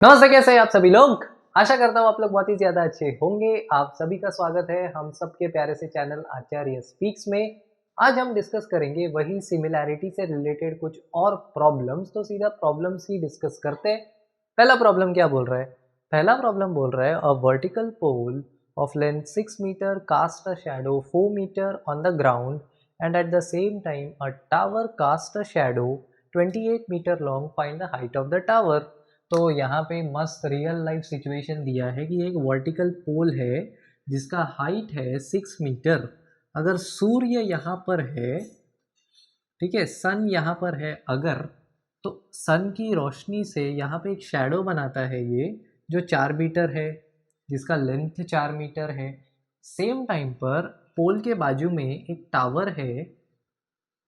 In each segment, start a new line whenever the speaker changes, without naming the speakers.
नमस्ते, कैसे हैं आप सभी लोग। आशा करता हूँ आप लोग बहुत ही ज्यादा अच्छे होंगे। आप सभी का स्वागत है हम सबके प्यारे से चैनल आचार्य स्पीक्स में। आज हम डिस्कस करेंगे वही सिमिलैरिटी से रिलेटेड कुछ और प्रॉब्लम्स। तो सीधा प्रॉब्लम्स ही डिस्कस करते हैं। पहला प्रॉब्लम क्या बोल रहा है? पहला प्रॉब्लम बोल रहा है a vertical pole of length 6 metre cast a shadow 4 metre on the ground and at the same time a tower cast a shadow 28 metre long, find the height of the tower. तो यहाँ पे मस्त real life situation दिया है कि एक vertical पोल है जिसका हाइट है 6 मीटर। अगर सूर्य यहाँ पर है, ठीक है, सन यहाँ पर है अगर, तो सन की रोशनी से यहाँ पे एक शैडो बनाता है ये, जो 4 मीटर है, जिसका लेंथ 4 मीटर है। सेम टाइम पर पोल के बाजू में एक टावर है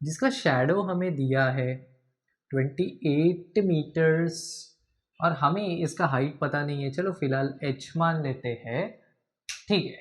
जिसका शैडो हमें दिया है 28 मीटर्स, और हमें इसका हाइट पता नहीं है। चलो फिलहाल एच मान लेते हैं। ठीक है,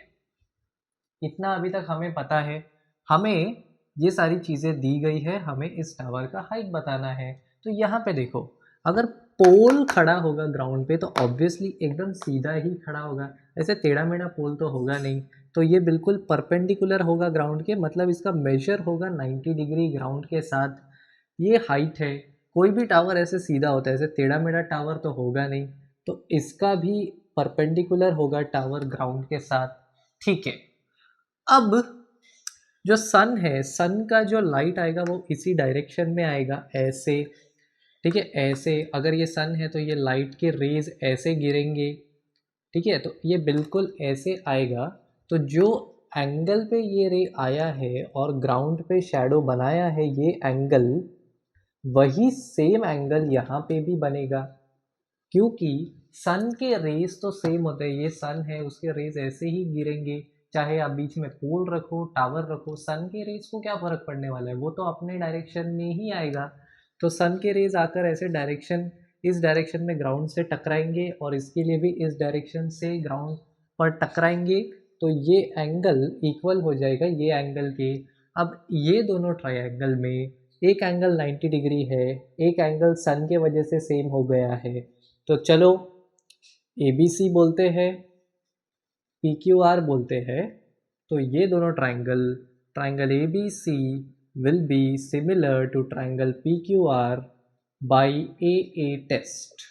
इतना अभी तक हमें पता है। हमें ये सारी चीज़ें दी गई है, हमें इस टावर का हाइट बताना है। तो यहाँ पे देखो, अगर पोल खड़ा होगा ग्राउंड पे तो ऑब्वियसली एकदम सीधा ही खड़ा होगा, ऐसे टेढ़ा मेढ़ा पोल तो होगा नहीं। तो ये बिल्कुल परपेंडिकुलर होगा ग्राउंड के, मतलब इसका मेजर होगा 90 डिग्री ग्राउंड के साथ। ये हाइट है। कोई भी टावर ऐसे सीधा होता है, ऐसे टेढ़ा मेढ़ा टावर तो होगा नहीं। तो इसका भी परपेंडिकुलर होगा टावर ग्राउंड के साथ। ठीक है, अब जो सन है, सन का जो लाइट आएगा वो इसी डायरेक्शन में आएगा, ऐसे। ठीक है, ऐसे अगर ये सन है तो ये लाइट के रेज ऐसे गिरेंगे। ठीक है, तो ये बिल्कुल ऐसे आएगा। तो जो एंगल पे ये रे आया है और ग्राउंड पे शैडो बनाया है, ये एंगल, वही सेम एंगल यहाँ पे भी बनेगा, क्योंकि सन के रेज तो सेम होते हैं। ये सन है, उसके रेज ऐसे ही गिरेंगे। चाहे आप बीच में पोल रखो, टावर रखो, सन के रेज को क्या फर्क पड़ने वाला है, वो तो अपने डायरेक्शन में ही आएगा। तो सन के रेज आकर ऐसे डायरेक्शन, इस डायरेक्शन में ग्राउंड से टकराएंगे और इसके लिए भी इस डायरेक्शन से ग्राउंड पर टकराएंगे। तो ये एंगल इक्वल हो जाएगा ये एंगल के। अब ये दोनों ट्रायंगल में एक एंगल 90 डिग्री है, एक एंगल सन के वजह से सेम हो गया है। तो चलो ए बी सी बोलते हैं, पी क्यू आर बोलते हैं। तो ये दोनों triangle, triangle A B C will be similar to triangle P Q R by A test.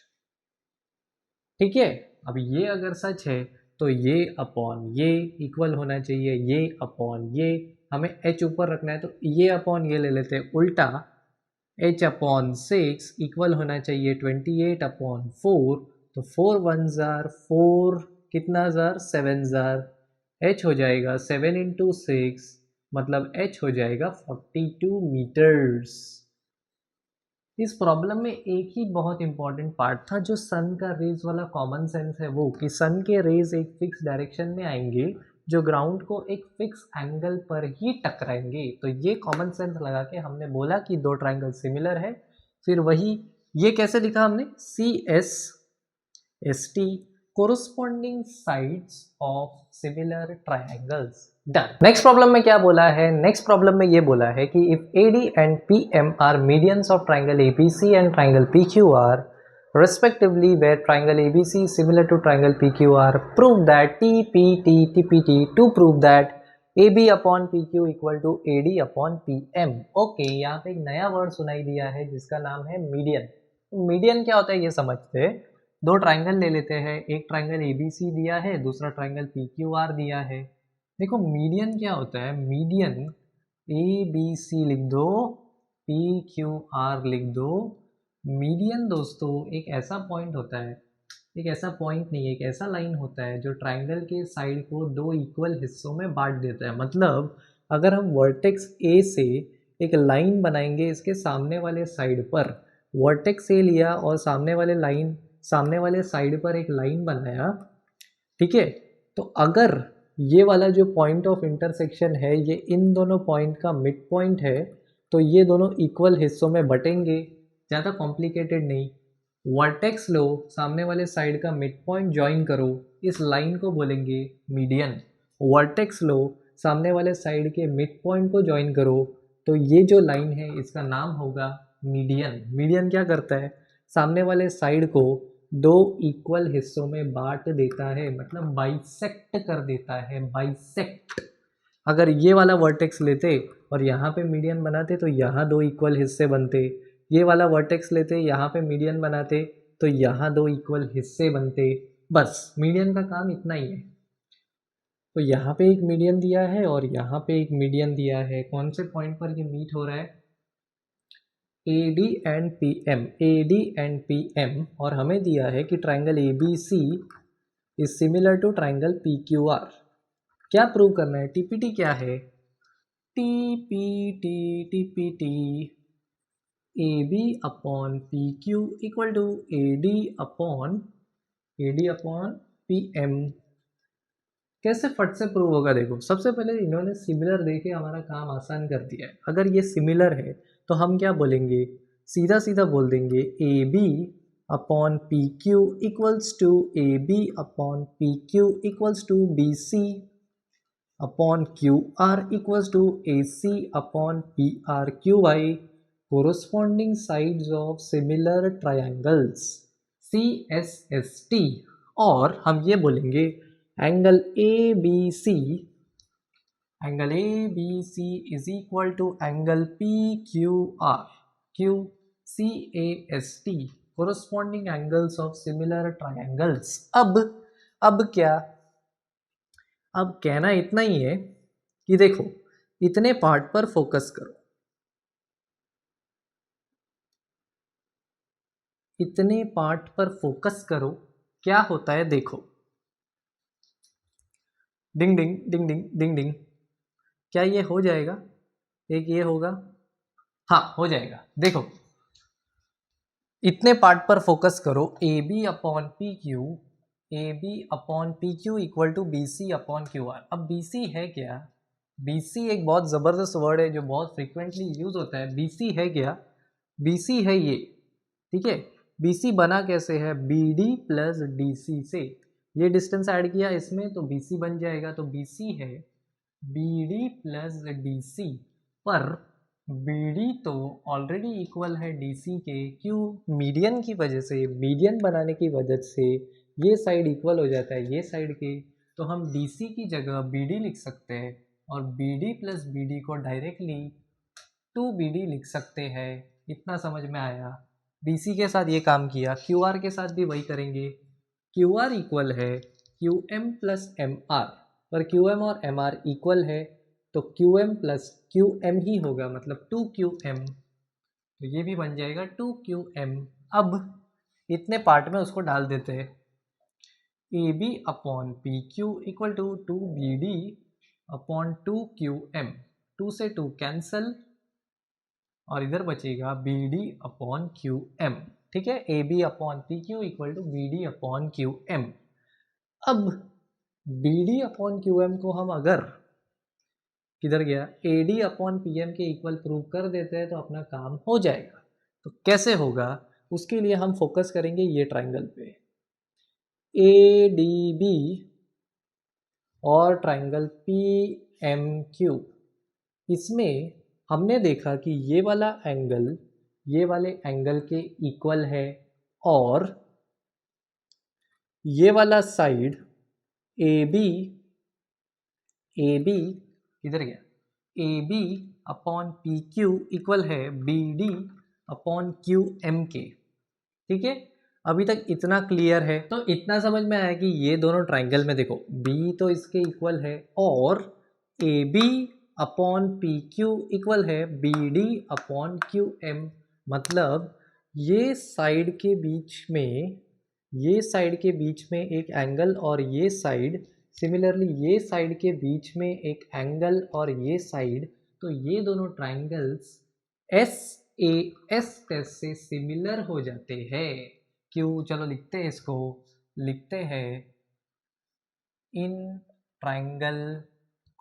ठीक है, अब ये अगर सच है तो ये अपॉन ये इक्वल होना चाहिए, ये अपॉन ये। हमें एच ऊपर रखना है तो ये अपॉन ये ले लेते हैं उल्टा। एच अपॉन 6 इक्वल होना चाहिए 28/4। तो 4 1 जार 4, कितना जार 7 जार। एच हो जाएगा 7 × 6, मतलब एच हो जाएगा 42 मीटर्स। इस प्रॉब्लम में एक ही बहुत इंपॉर्टेंट पार्ट था, जो सन का रेज वाला कॉमन सेंस है, वो कि सन के रेज एक फिक्स डायरेक्शन में आएंगे जो ग्राउंड को एक फिक्स एंगल पर ही टकराएंगे। तो ये कॉमन सेंस लगा के हमने बोला कि दो ट्राइंगल सिमिलर है। फिर वही, ये कैसे लिखा हमने, C S S T, corresponding sides of similar triangles. Done. Next problem में क्या बोला है? नेक्स्ट प्रॉब्लम में ये बोला है कि if AD and PM are medians of triangle ABC and triangle PQR respectively, where triangle ABC is similar to triangle PQR, prove that TPT to prove that AB upon PQ equal to AD upon PM। Okay, यहाँ पे एक नया word सुनाई दिया है जिसका नाम है मीडियन। मीडियन क्या होता है ये समझते हैं। दो ट्राइंगल ले लेते हैं, एक ट्राइंगल ABC दिया है, दूसरा ट्राइंगल PQR दिया है। देखो मीडियन क्या होता है, मीडियन ABC लिख दो, PQR लिख दो। मीडियन दोस्तों एक ऐसा पॉइंट होता है, एक ऐसा पॉइंट नहीं, एक ऐसा लाइन होता है जो ट्राइंगल के साइड को दो इक्वल हिस्सों में बांट देता है। मतलब अगर हम वर्टेक्स ए से एक लाइन बनाएंगे इसके सामने वाले साइड पर, वर्टेक्स ए लिया और सामने वाले लाइन, सामने वाले साइड पर एक लाइन बनाया, ठीक है, तो अगर ये वाला जो पॉइंट ऑफ इंटरसेक्शन है ये इन दोनों पॉइंट का मिड पॉइंट है, तो ये दोनों इक्वल हिस्सों में बटेंगे। ज़्यादा कॉम्प्लिकेटेड नहीं। वर्टेक्स लो, सामने वाले साइड का मिड पॉइंट ज्वाइन करो, इस लाइन को बोलेंगे मीडियन। वर्टेक्स लो, सामने वाले साइड के मिड पॉइंट को ज्वाइन करो, तो ये जो लाइन है इसका नाम होगा मीडियन। मीडियन क्या करता है, सामने वाले साइड को दो इक्वल हिस्सों में बांट देता है, मतलब बाइसेक्ट कर देता है, बाइसेक्ट। अगर ये वाला वर्टेक्स लेते और यहाँ पे मीडियन बनाते तो यहाँ दो इक्वल हिस्से बनते, ये वाला वर्टेक्स लेते यहाँ पे मीडियन बनाते तो यहाँ दो इक्वल हिस्से बनते। बस मीडियन का काम इतना ही है। तो यहाँ पे एक मीडियन दिया है और यहाँ पे एक मीडियन दिया है। कौन से पॉइंट पर ये मीट हो रहा है? AD and PM, AD and PM। और हमें दिया है कि triangle ABC is similar to triangle PQR। क्या प्रूव करना है? TPT क्या है? TPT AB upon PQ equal to AD upon PM। कैसे फट से प्रूव होगा? देखो, सबसे पहले इन्होंने सिमिलर देके हमारा काम आसान कर दिया है। अगर ये सिमिलर है तो हम क्या बोलेंगे? सीधा सीधा बोल देंगे AB upon PQ equals to AB upon PQ equals to BC upon QR equals to AC upon PRQY, corresponding sides of similar triangles CSST। और हम ये बोलेंगे angle ABC is equal to angle PQR, QCAST, corresponding angles of similar triangles। अब क्या? अब कहना इतना ही है कि देखो, इतने पार्ट पर फोकस करो, इतने पार्ट पर फोकस करो। क्या होता है देखो, डिंग डिंग डिंग डिंग डिंग डिंग। क्या ये हो जाएगा? एक ये होगा, हाँ हो जाएगा। देखो, इतने पार्ट पर फोकस करो, AB upon PQ, AB upon PQ equal to BC upon QR। अब BC है क्या? BC एक बहुत ज़बरदस्त वर्ड है जो बहुत फ्रिक्वेंटली यूज होता है। BC है क्या? BC है ये, ठीक है। BC बना कैसे है? BD प्लस DC से। ये डिस्टेंस ऐड किया इसमें तो BC बन जाएगा। तो BC है BD प्लस DC, पर BD तो ऑलरेडी इक्वल है DC के। क्यों? मीडियन की वजह से, मीडियन बनाने की वजह से ये साइड इक्वल हो जाता है ये साइड के। तो हम DC की जगह BD लिख सकते हैं और BD प्लस BD को डायरेक्टली 2BD लिख सकते हैं। इतना समझ में आया? BC के साथ ये काम किया, QR के साथ भी वही करेंगे। QR इक्वल है QM प्लस MR, पर QM और MR इक्वल है तो QM प्लस QM ही होगा, मतलब 2QM। तो ये भी बन जाएगा 2QM। अब इतने पार्ट में उसको डाल देते हैं। AB upon PQ equal to 2BD upon 2QM, 2 से 2 कैंसल और इधर बचेगा BD अपॉन QM। ठीक है, AB upon PQ equal to BD upon QM। अब BD अपॉन QM को हम अगर किधर गया, AD अपॉन PM के इक्वल प्रूव कर देते हैं तो अपना काम हो जाएगा। तो कैसे होगा? उसके लिए हम फोकस करेंगे ये ट्राइंगल पे, ADB और ट्राइंगल PMQ। इसमें हमने देखा कि ये वाला एंगल ये वाले एंगल के इक्वल है और ये वाला साइड AB किधर गया, AB अपॉन PQ इक्वल है BD अपॉन QM के। ठीक है, अभी तक इतना क्लियर है? तो इतना समझ में आया कि ये दोनों ट्राइंगल में देखो, B तो इसके इक्वल है और AB अपॉन PQ इक्वल है BD अपॉन QM। मतलब ये साइड के बीच में, ये साइड के बीच में एक एंगल और ये साइड, सिमिलरली ये साइड के बीच में एक एंगल और ये साइड, तो ये दोनों ट्राइंगल्स SAS टेस्ट से सिमिलर हो जाते हैं। क्यों? चलो लिखते हैं इसको, लिखते हैं इन ट्राइंगल,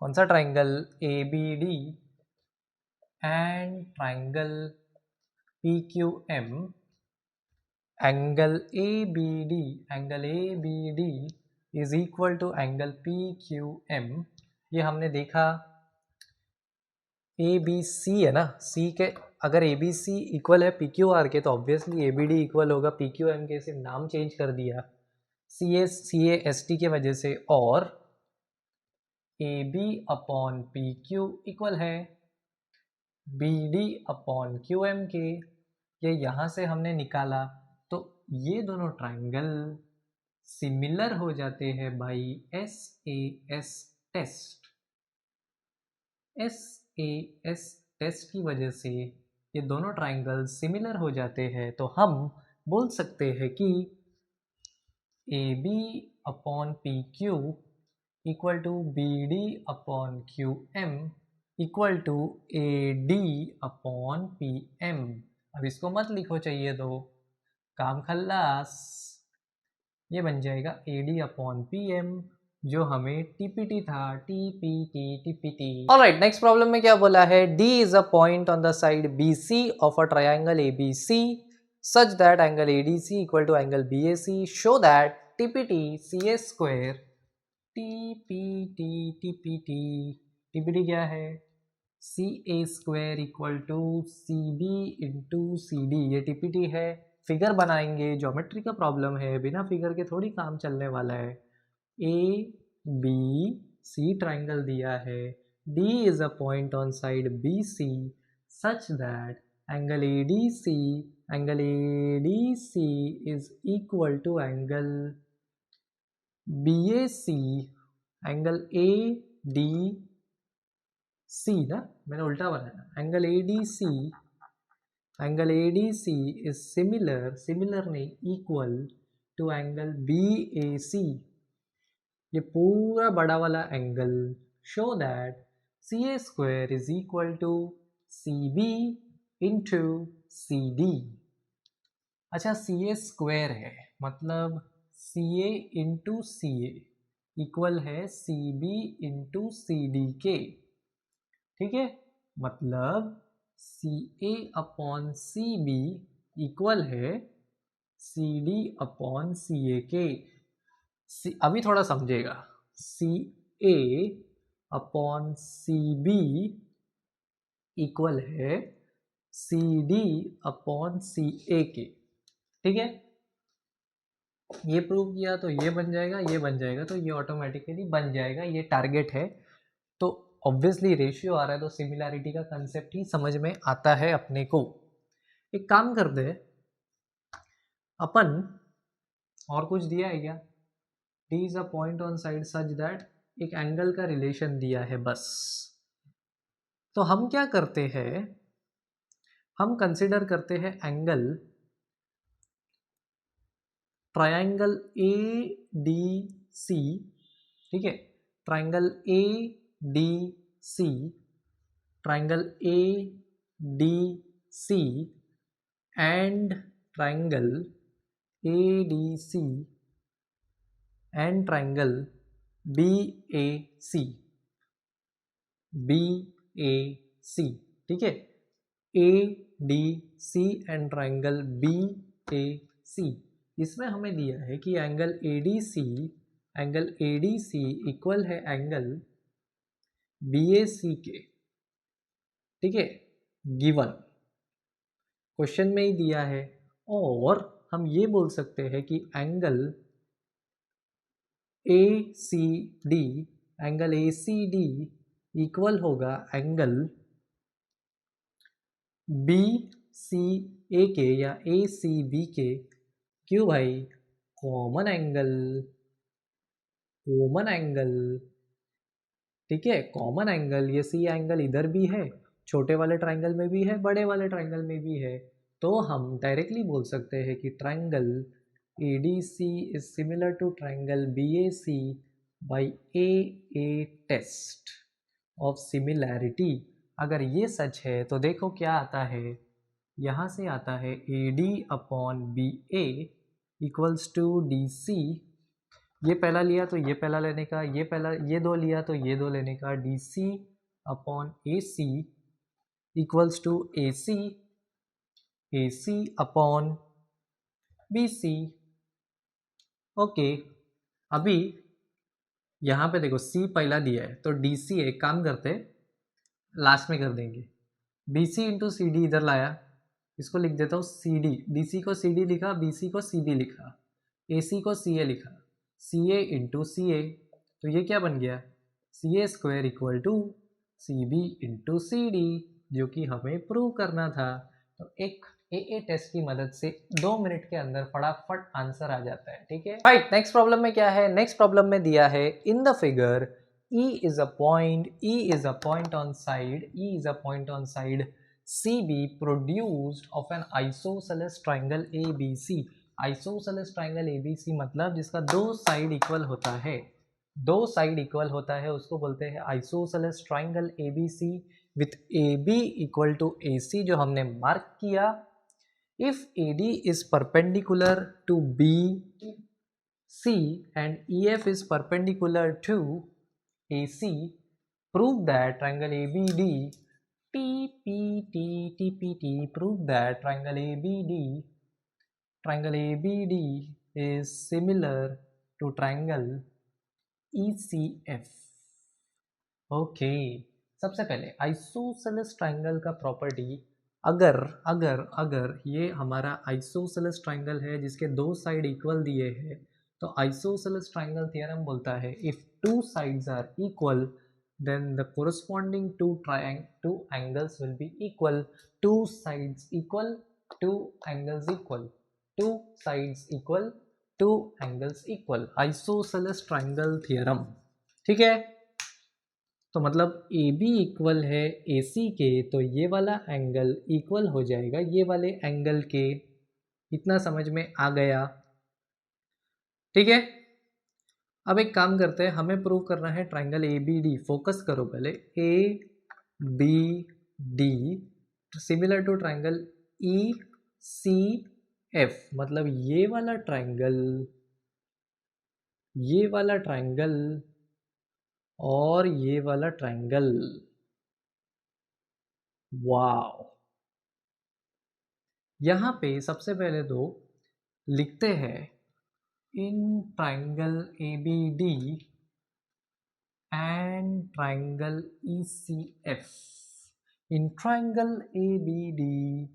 कौन सा triangle? ABD and triangle PQM, angle ABD is equal to angle PQM। ये हमने देखा ए बी सी है ना, सी के अगर ए बी सी इक्वल है पी क्यू आर के तो obviously A B D equal होगा पी क्यू एम के, सिर्फ नाम चेंज कर दिया सी ए एस टी के वजह से, और A B upon P Q equal है B D upon Q M के। ये यहाँ से हमने निकाला तो ये दोनों ट्राइंगल सिमिलर हो जाते हैं by S A S test. S A S test की वजह से ये दोनों ट्राइंगल सिमिलर हो जाते हैं, तो हम बोल सकते हैं कि A B upon P Q equal to B D upon Q M equal to A D upon P M. अब इसको मत लिखो चाहिए तो काम खल्लास, ये बन जाएगा A D upon P M, जो हमें टीपीटी था, TPT TPT. Alright, next problem में क्या बोला है, D is a point on the side B C of a triangle A B C such that angle ADC equal to angle BAC. Show that TPT CA square TPT क्या है, CA square equal to CB into CD, ये TPT है। Figure बनाएंगे, geometry का problem है, बिना figure के थोड़ी काम चलने वाला है। A B C ट्राइंगल दिया है, D is a point on side BC such that angle ADC is equal to angle BAC, angle ADC ना, मैंने उल्टा बनाया, angle ADC is similar नहीं, equal to angle BAC, ये पूरा बड़ा वाला angle. Show that CA square is equal to CB into CD। अच्छा, CA स्क्वायर है मतलब CA इंटू CA इक्वल है CB इंटू CD के, ठीक है, मतलब CA अपॉन CB इक्वल है CD अपॉन CA के। अभी थोड़ा समझेगा, CA अपॉन CB इक्वल है CD अपॉन CA के, ठीक है। ये प्रूव किया तो ये बन जाएगा, ये बन जाएगा, तो ये ऑटोमेटिकली बन जाएगा, ये टारगेट है। तो ऑब्वियसली रेशियो आ रहा है तो सिमिलैरिटी का कंसेप्ट ही समझ में आता है अपने को। एक काम करते हैं अपन, और कुछ दिया है क्या, D is a point on side such that एक एंगल का रिलेशन दिया है बस। तो हम क्या करते हैं, हम कंसिडर करते हैं angle triangle A D C, ठीक है, triangle A D C, triangle A D C and triangle A D C and triangle BAC, ठीक है, ADC एंड ट्रायंगल BAC। इसमें हमें दिया है कि एंगल ADC इक्वल है एंगल BAC के, ठीक है, गिवन क्वेश्चन में ही दिया है। और हम ये बोल सकते हैं कि एंगल ACD इक्वल होगा एंगल BCA के या ACB के। क्यों भाई, कॉमन एंगल, ठीक है, कॉमन एंगल, ये सी एंगल इधर भी है, छोटे वाले ट्रायंगल में भी है, बड़े वाले ट्रायंगल में भी है, तो हम डायरेक्टली बोल सकते हैं कि triangle ADC is similar to triangle BAC by A test of similarity। अगर ये सच है तो देखो क्या आता है, यहाँ से आता है AD upon BA equals to DC, ये पहला लिया तो ये पहला लेने का, ये दो लिया तो ये दो लेने का, DC upon AC equals to AC upon BC। Okay, अभी यहाँ पे देखो C पहला दिया है तो DC, एक काम करते, लास्ट में कर देंगे। B C into C D इधर लाया, इसको लिख देता हूँ सी डी, बी सी को सी डी लिखा, बी सी को सी बी लिखा, ए सी को सी ए लिखा, सी ए इंटू सी ए, तो ये क्या बन गया, C A square equal to C B into C D, जो कि हमें प्रूव करना था। तो एक ए टेस्ट की मदद से 2 मिनट के अंदर फटाफट आंसर आ जाता है, ठीक है। राइट, नेक्स्ट प्रॉब्लम में क्या है, नेक्स्ट प्रॉब्लम में दिया है in the figure E is a point, E is a point on side, E is a point on side CB produced of an isosceles triangle ABC। isosceles triangle ABC मतलब जिसका दो side equal होता है, दो side equal होता है, उसको बोलते हैं isosceles triangle ABC with AB equal to AC, जो हमने मार्क किया। If AD is perpendicular to BC and EF is perpendicular to AC, prove that triangle ABD, TPT, prove that triangle ABD is similar to triangle ECF। Okay, सबसे पहले isosceles triangle का property, अगर अगर अगर ये हमारा isosceles triangle है जिसके दो साइड इक्वल दिए हैं, तो आइसोसेलेस ट्राइंगल थ्योरम बोलता है if two sides are equal then the corresponding two angles will be equal, two sides equal, two angles equal, two sides equal, two angles equal, isosceles triangle theorem, ठीक है। तो मतलब A B equal है ए सी के, तो ये वाला angle equal हो जाएगा ये वाले एंगल के, इतना समझ में आ गया, ठीक है। अब एक काम करते हैं, हमें प्रूव करना है triangle A B D, focus करो पहले, A B D similar to triangle E C F, मतलब ये वाला ट्राइंगल और ये वाला ट्राइंगल, वाव। यहाँ पे सबसे पहले तो लिखते हैं in triangle A B D and triangle ECF, in triangle ABD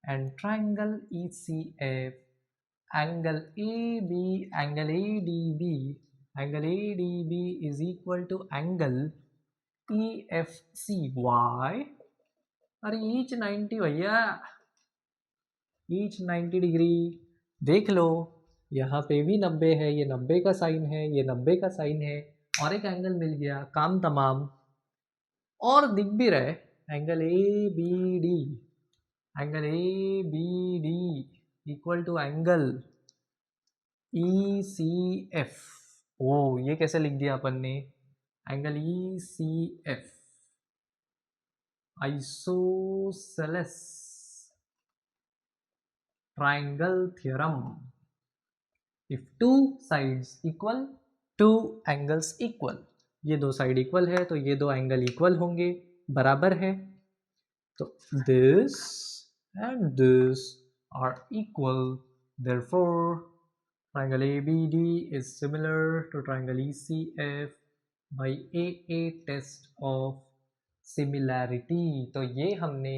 and triangle ECF, angle ADB is equal to angle EFC। Why? अरे each 90 भैया, each 90 डिग्री, देख लो यहाँ पे भी 90 है, ये 90 का साइन है, ये 90 का साइन है, और एक एंगल मिल गया, काम तमाम। और दिख भी रहे angle A B D, angle A B D equal to angle E C F. ओ ये कैसे लिख दिया अपन ने, angle E C F, isosceles triangle theorem, if two sides equal, two angles equal, ये दो साइड इक्वल है तो ये दो एंगल इक्वल होंगे, बराबर है, तो this and this are equal, therefore triangle ABD is similar to triangle ECF by AA test of similarity. तो ये हमने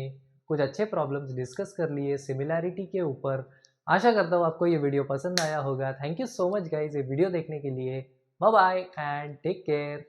कुछ अच्छे प्रॉब्लम्स डिस्कस कर लिए सिमिलैरिटी के ऊपर। आशा करता हूँ आपको ये वीडियो पसंद आया होगा। Thank you so much guys ये वीडियो देखने के लिए। Bye bye and take care.